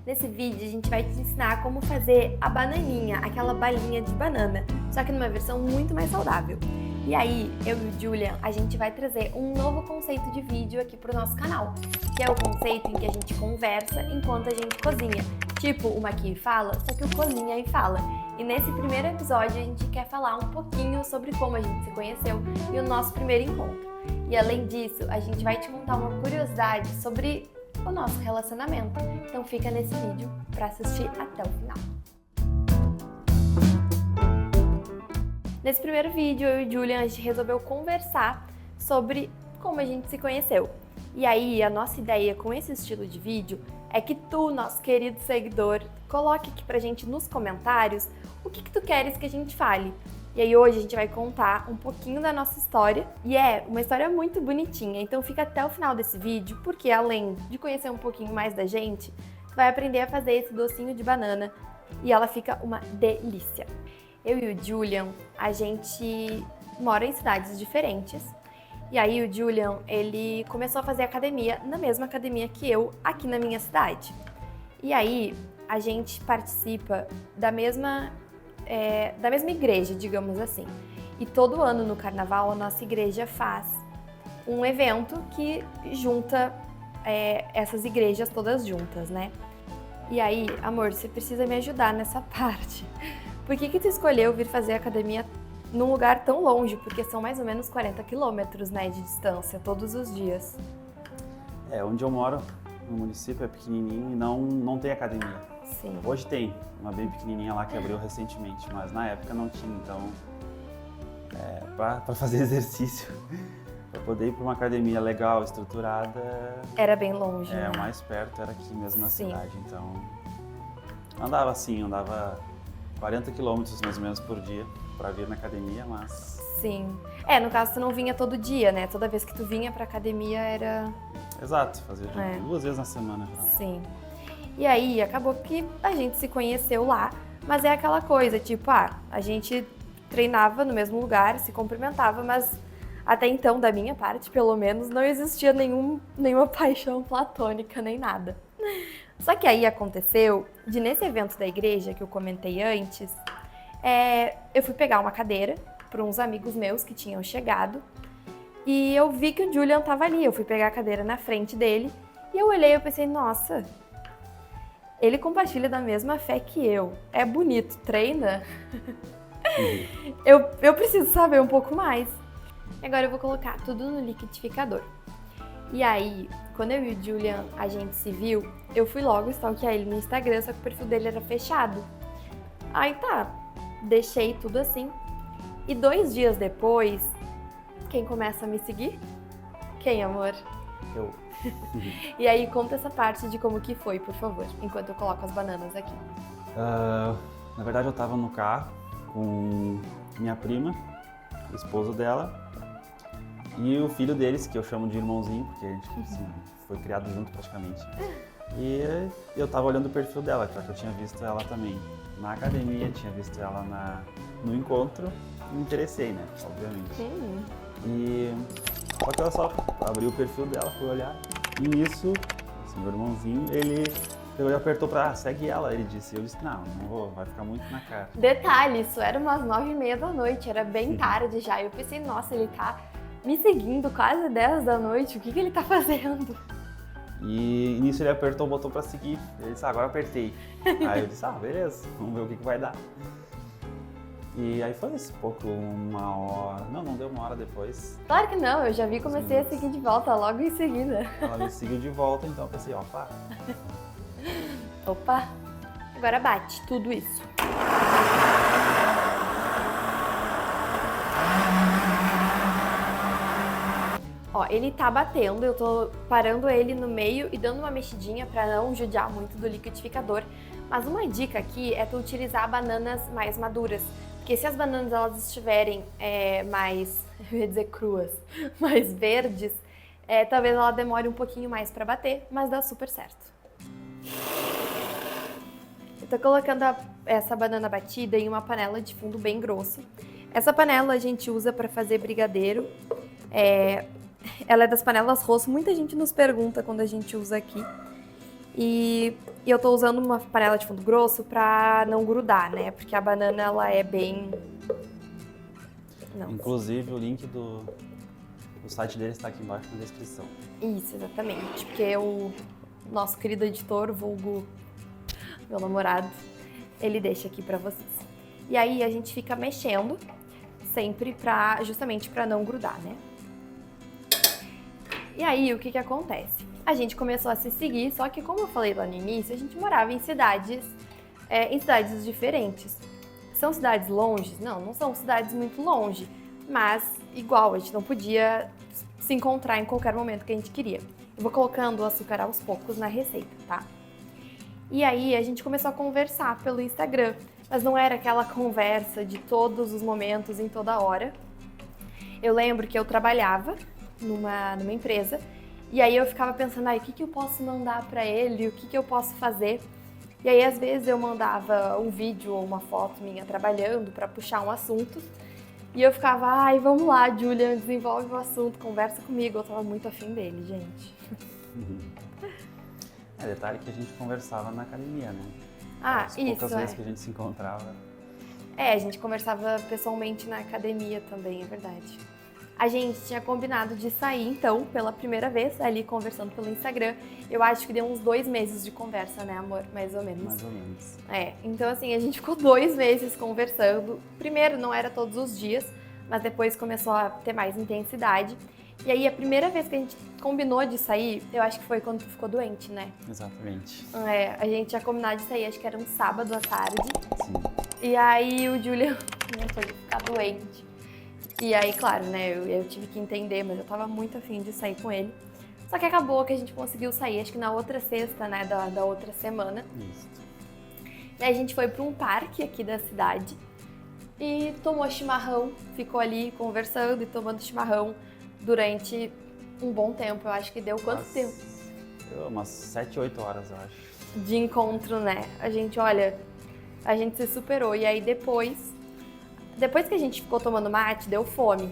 Nesse vídeo a gente vai te ensinar como fazer a bananinha, aquela balinha de banana, só que numa versão muito mais saudável. E aí, eu e o Julian, a gente vai trazer um novo conceito de vídeo aqui pro nosso canal, que é o conceito em que a gente conversa enquanto a gente cozinha. Tipo o Maqui Fala, só que o Cozinha e Fala. E nesse primeiro episódio a gente quer falar um pouquinho sobre como a gente se conheceu e o nosso primeiro encontro. E além disso, a gente vai te contar uma curiosidade sobre o nosso relacionamento. Então fica nesse vídeo para assistir até o final. Nesse primeiro vídeo, eu e o Julian, a gente resolveu conversar sobre como a gente se conheceu. E aí, a nossa ideia com esse estilo de vídeo é que tu, nosso querido seguidor, coloque aqui pra gente nos comentários o que tu queres que a gente fale. E aí hoje a gente vai contar um pouquinho da nossa história, e é uma história muito bonitinha, então fica até o final desse vídeo, porque além de conhecer um pouquinho mais da gente, tu vai aprender a fazer esse docinho de banana, e ela fica uma delícia. Eu e o Julian, a gente mora em cidades diferentes, e aí o Julian, ele começou a fazer academia na mesma academia que eu, aqui na minha cidade. E aí a gente participa da mesma igreja, digamos assim. E todo ano no carnaval a nossa igreja faz um evento que junta essas igrejas todas juntas, né? E aí, amor, você precisa me ajudar nessa parte. Por que tu escolheu vir fazer academia num lugar tão longe? Porque são mais ou menos 40 quilômetros, né, de distância, todos os dias. Onde eu moro, no município, é pequenininho e não tem academia. Sim. Hoje tem uma bem pequenininha lá que abriu recentemente, mas na época não tinha, então para fazer exercício, para poder ir para uma academia legal, estruturada... Era bem longe, né? O mais perto era aqui mesmo na Sim. cidade, então andava 40 quilômetros mais ou menos por dia para vir na academia, mas... Sim. No caso tu não vinha todo dia, né? Toda vez que tu vinha pra academia era... Exato, fazia 2 vezes na semana já. Sim. E aí, acabou que a gente se conheceu lá, mas é aquela coisa, tipo, a gente treinava no mesmo lugar, se cumprimentava, mas até então, da minha parte, pelo menos, não existia nenhuma paixão platônica, nem nada. Só que aí aconteceu de, nesse evento da igreja que eu comentei antes, eu fui pegar uma cadeira para uns amigos meus que tinham chegado e eu vi que o Julian tava ali, eu fui pegar a cadeira na frente dele e eu olhei e pensei, nossa... Ele compartilha da mesma fé que eu. É bonito, treina. Eu preciso saber um pouco mais. Agora eu vou colocar tudo no liquidificador. E aí, quando eu e o Julian, a gente se viu, eu fui logo stalkear ele no Instagram, só que o perfil dele era fechado. Aí tá, deixei tudo assim. E 2 dias depois, quem começa a me seguir? Quem, amor? Eu. E aí, conta essa parte de como que foi, por favor, enquanto eu coloco as bananas aqui. Na verdade, eu tava no carro com minha prima, o esposo dela, e o filho deles, que eu chamo de irmãozinho, porque a gente assim, foi criado junto praticamente. E eu tava olhando o perfil dela, já que eu tinha visto ela também na academia, tinha visto ela no encontro, me interessei, né, obviamente. E só que ela só abriu o perfil dela, fui olhar, e nisso, esse meu irmãozinho, ele pegou e apertou pra segue ela, ele disse. Eu disse, não vou, vai ficar muito na cara. Detalhe, isso era umas 9h30 da noite, era bem tarde já. Eu pensei, nossa, ele tá me seguindo quase 10 da noite, o que ele tá fazendo? E nisso ele apertou o botão pra seguir, ele disse, agora apertei. Aí eu disse, beleza, vamos ver o que vai dar. E aí foi isso, uma hora... Não deu uma hora depois. Claro que não, eu já vi, comecei a seguir de volta logo em seguida. Ela me seguiu de volta, então eu pensei, opa. Opa, agora bate tudo isso. Ó, ele tá batendo, eu tô parando ele no meio e dando uma mexidinha pra não judiar muito do liquidificador. Mas uma dica aqui é tu utilizar bananas mais maduras. Porque se as bananas elas estiverem mais, eu ia dizer cruas, mais verdes, talvez ela demore um pouquinho mais para bater, mas dá super certo. Eu tô colocando essa banana batida em uma panela de fundo bem grosso. Essa panela a gente usa para fazer brigadeiro. Ela é das panelas Rosso, muita gente nos pergunta quando a gente usa aqui. E eu tô usando uma panela de fundo grosso pra não grudar, né? Porque a banana, ela é bem... Não. Inclusive, o link do site deles está aqui embaixo na descrição. Isso, exatamente. Porque o nosso querido editor, vulgo meu namorado, ele deixa aqui pra vocês. E aí a gente fica mexendo sempre justamente pra não grudar, né? E aí o que acontece? A gente começou a se seguir, só que como eu falei lá no início, a gente morava em cidades diferentes. São cidades longe? Não são cidades muito longe, mas igual, a gente não podia se encontrar em qualquer momento que a gente queria. Eu vou colocando o açúcar aos poucos na receita, tá? E aí a gente começou a conversar pelo Instagram, mas não era aquela conversa de todos os momentos, em toda hora. Eu lembro que eu trabalhava numa empresa, e aí eu ficava pensando, o que eu posso mandar pra ele, o que eu posso fazer? E aí às vezes eu mandava um vídeo ou uma foto minha trabalhando pra puxar um assunto, e eu ficava, vamos lá, Julian, desenvolve o assunto, conversa comigo. Eu tava muito afim dele, gente. Detalhe que a gente conversava na academia, né? As Isso, poucas vezes que a gente se encontrava. A gente conversava pessoalmente na academia também, é verdade. A gente tinha combinado de sair, então, pela primeira vez, ali conversando pelo Instagram. Eu acho que deu uns 2 meses de conversa, né, amor? Mais ou menos. Mais ou menos. Então assim, a gente ficou 2 meses conversando. Primeiro, não era todos os dias, mas depois começou a ter mais intensidade. E aí, a primeira vez que a gente combinou de sair, eu acho que foi quando tu ficou doente, né? Exatamente. A gente tinha combinado de sair, acho que era um sábado à tarde. Sim. E aí, o Julian começou a ficar doente. E aí, claro, né, eu tive que entender, mas eu tava muito afim de sair com ele. Só que acabou que a gente conseguiu sair, acho que na outra sexta, né, da outra semana. Isso. E aí a gente foi pra um parque aqui da cidade e tomou chimarrão, ficou ali conversando e tomando chimarrão durante um bom tempo. Eu acho que deu quanto tempo? Umas 7, 8 horas, eu acho. De encontro, né? A gente se superou. E aí depois que a gente ficou tomando mate, deu fome.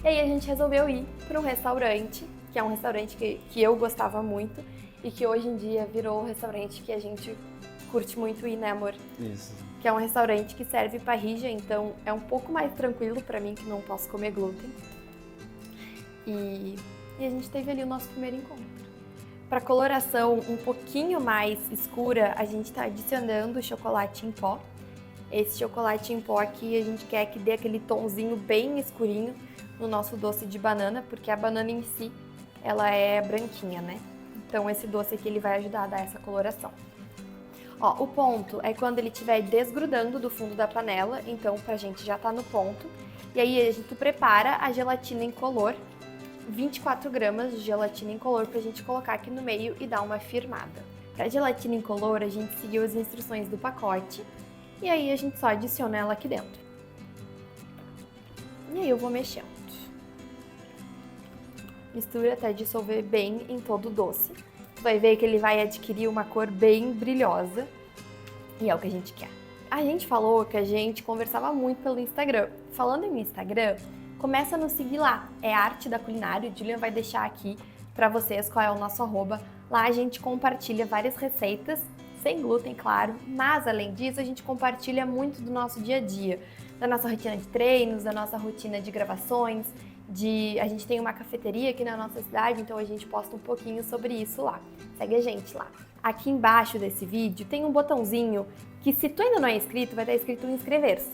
E aí a gente resolveu ir para um restaurante, que é um restaurante que eu gostava muito e que hoje em dia virou um restaurante que a gente curte muito ir, né, amor? Isso. Que é um restaurante que serve parrilla, então é um pouco mais tranquilo para mim, que não posso comer glúten. E a gente teve ali o nosso primeiro encontro. Para coloração um pouquinho mais escura, a gente está adicionando chocolate em pó. Esse chocolate em pó aqui a gente quer que dê aquele tonzinho bem escurinho no nosso doce de banana, porque a banana em si, ela é branquinha, né? Então esse doce aqui ele vai ajudar a dar essa coloração. Ó, o ponto é quando ele estiver desgrudando do fundo da panela, então pra gente já tá no ponto. E aí a gente prepara a gelatina incolor, 24 gramas de gelatina incolor pra gente colocar aqui no meio e dar uma firmada. Pra gelatina incolor a gente seguiu as instruções do pacote e aí a gente só adiciona ela aqui dentro. E aí eu vou mexendo. Mistura até dissolver bem em todo o doce. Tu vai ver que ele vai adquirir uma cor bem brilhosa e é o que a gente quer. A gente falou que a gente conversava muito pelo Instagram. Falando em Instagram, começa a nos seguir lá. É Arte da Culinária, o Julian vai deixar aqui pra vocês qual é o nosso arroba. Lá a gente compartilha várias receitas, sem glúten, claro, mas além disso a gente compartilha muito do nosso dia a dia, da nossa rotina de treinos, da nossa rotina de gravações, a gente tem uma cafeteria aqui na nossa cidade, então a gente posta um pouquinho sobre isso lá. Segue a gente lá. Aqui embaixo desse vídeo tem um botãozinho que, se tu ainda não é inscrito, vai estar escrito inscrever-se.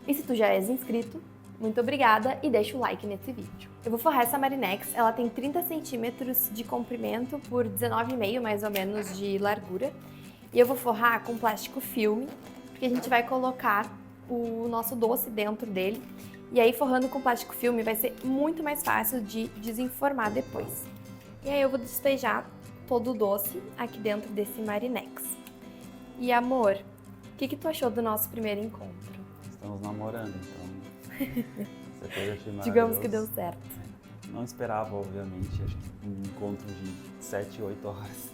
E se tu já és inscrito, muito obrigada e deixa o like nesse vídeo. Eu vou forrar essa Marinex, ela tem 30 centímetros de comprimento por 19,5 mais ou menos de largura. E eu vou forrar com plástico filme, porque a gente vai colocar o nosso doce dentro dele. E aí, forrando com plástico filme, vai ser muito mais fácil de desenformar depois. E aí eu vou despejar todo o doce aqui dentro desse Marinex. E amor, o que tu achou do nosso primeiro encontro? Estamos namorando, então certeza achei maravilhoso. Digamos que deu certo. Não esperava, obviamente, acho que um encontro de 7, 8 horas.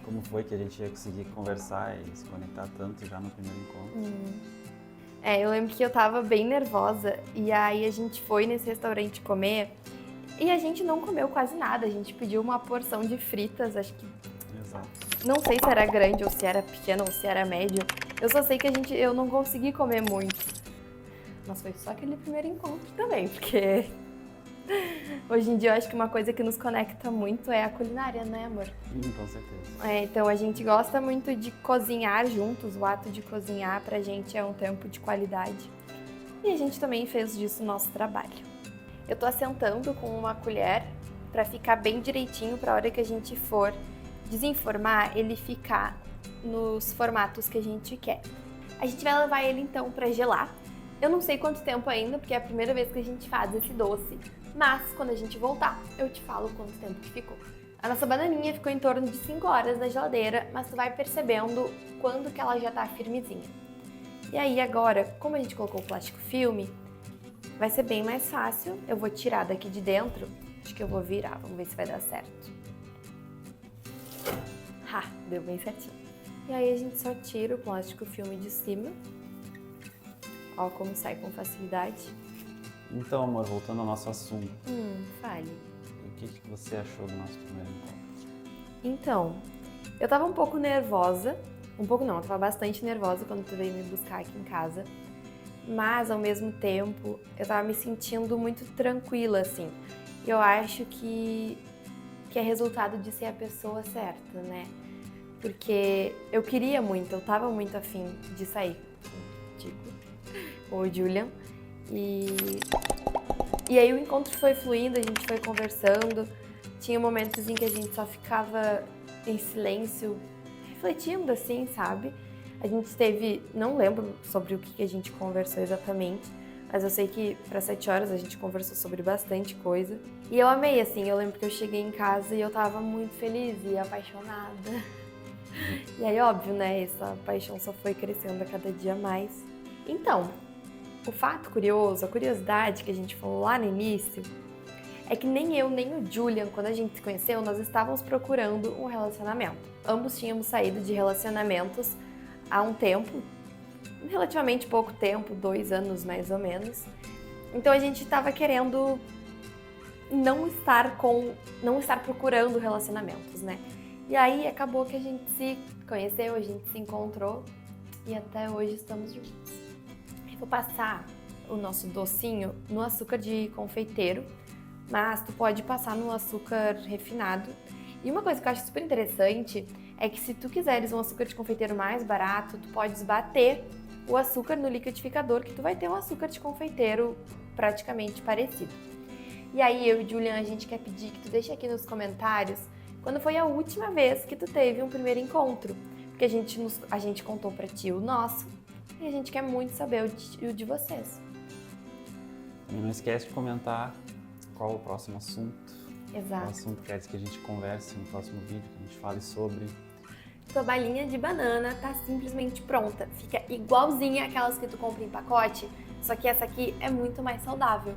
Como foi que a gente ia conseguir conversar e se conectar tanto já no primeiro encontro? Eu lembro que eu tava bem nervosa e aí a gente foi nesse restaurante comer e a gente não comeu quase nada. A gente pediu uma porção de fritas, acho que Exato. Não sei se era grande, ou se era pequeno, ou se era médio. Eu só sei que eu não consegui comer muito. Mas foi só aquele primeiro encontro também, porque hoje em dia eu acho que uma coisa que nos conecta muito é a culinária, né, amor? Com certeza. Então a gente gosta muito de cozinhar juntos, o ato de cozinhar pra gente é um tempo de qualidade. E a gente também fez disso o nosso trabalho. Eu tô assentando com uma colher pra ficar bem direitinho pra hora que a gente for desenformar, ele ficar nos formatos que a gente quer. A gente vai levar ele então pra gelar. Eu não sei quanto tempo ainda, porque é a primeira vez que a gente faz esse doce, mas quando a gente voltar, eu te falo quanto tempo que ficou. A nossa bananinha ficou em torno de 5 horas na geladeira, mas tu vai percebendo quando que ela já tá firmezinha. E aí agora, como a gente colocou o plástico filme, vai ser bem mais fácil. Eu vou tirar daqui de dentro, acho que eu vou virar, vamos ver se vai dar certo. Deu bem certinho. E aí a gente só tira o plástico filme de cima. Ó como sai com facilidade. Então, amor, voltando ao nosso assunto. Fale. O que você achou do nosso primeiro encontro? Então, eu tava um pouco nervosa. Um pouco não, eu tava bastante nervosa quando tu veio me buscar aqui em casa. Mas, ao mesmo tempo, eu tava me sentindo muito tranquila, assim. Eu acho que é resultado de ser a pessoa certa, né? Porque eu queria muito, eu tava muito afim de sair contigo, com o Julian. E aí o encontro foi fluindo, a gente foi conversando. Tinha momentos em que a gente só ficava em silêncio, refletindo assim, sabe? A gente teve, não lembro sobre o que a gente conversou exatamente, mas eu sei que para 7 horas a gente conversou sobre bastante coisa. E eu amei, assim, eu lembro que eu cheguei em casa e eu tava muito feliz e apaixonada. E aí, óbvio, né, essa paixão só foi crescendo a cada dia mais. Então, o fato curioso, a curiosidade que a gente falou lá no início, é que nem eu nem o Julian, quando a gente se conheceu, nós estávamos procurando um relacionamento. Ambos tínhamos saído de relacionamentos há um tempo, relativamente pouco tempo, 2 anos mais ou menos. Então a gente estava querendo não estar procurando relacionamentos, né? E aí acabou que a gente se conheceu, a gente se encontrou e até hoje estamos juntos. Eu vou passar o nosso docinho no açúcar de confeiteiro, mas tu pode passar no açúcar refinado. E uma coisa que eu acho super interessante é que se tu quiseres um açúcar de confeiteiro mais barato, tu podes bater o açúcar no liquidificador, que tu vai ter um açúcar de confeiteiro praticamente parecido. E aí eu e Julian, a gente quer pedir que tu deixe aqui nos comentários quando foi a última vez que tu teve um primeiro encontro, porque a gente contou pra ti o nosso e a gente quer muito saber o de vocês. E não esquece de comentar qual o próximo assunto. Exato. Qual assunto queres que a gente converse no próximo vídeo, que a gente fale sobre. Tua balinha de banana tá simplesmente pronta. Fica igualzinha aquelas que tu compra em pacote, só que essa aqui é muito mais saudável.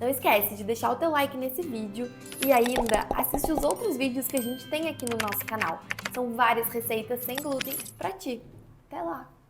Não esquece de deixar o teu like nesse vídeo e ainda assiste os outros vídeos que a gente tem aqui no nosso canal. São várias receitas sem glúten pra ti. Até lá!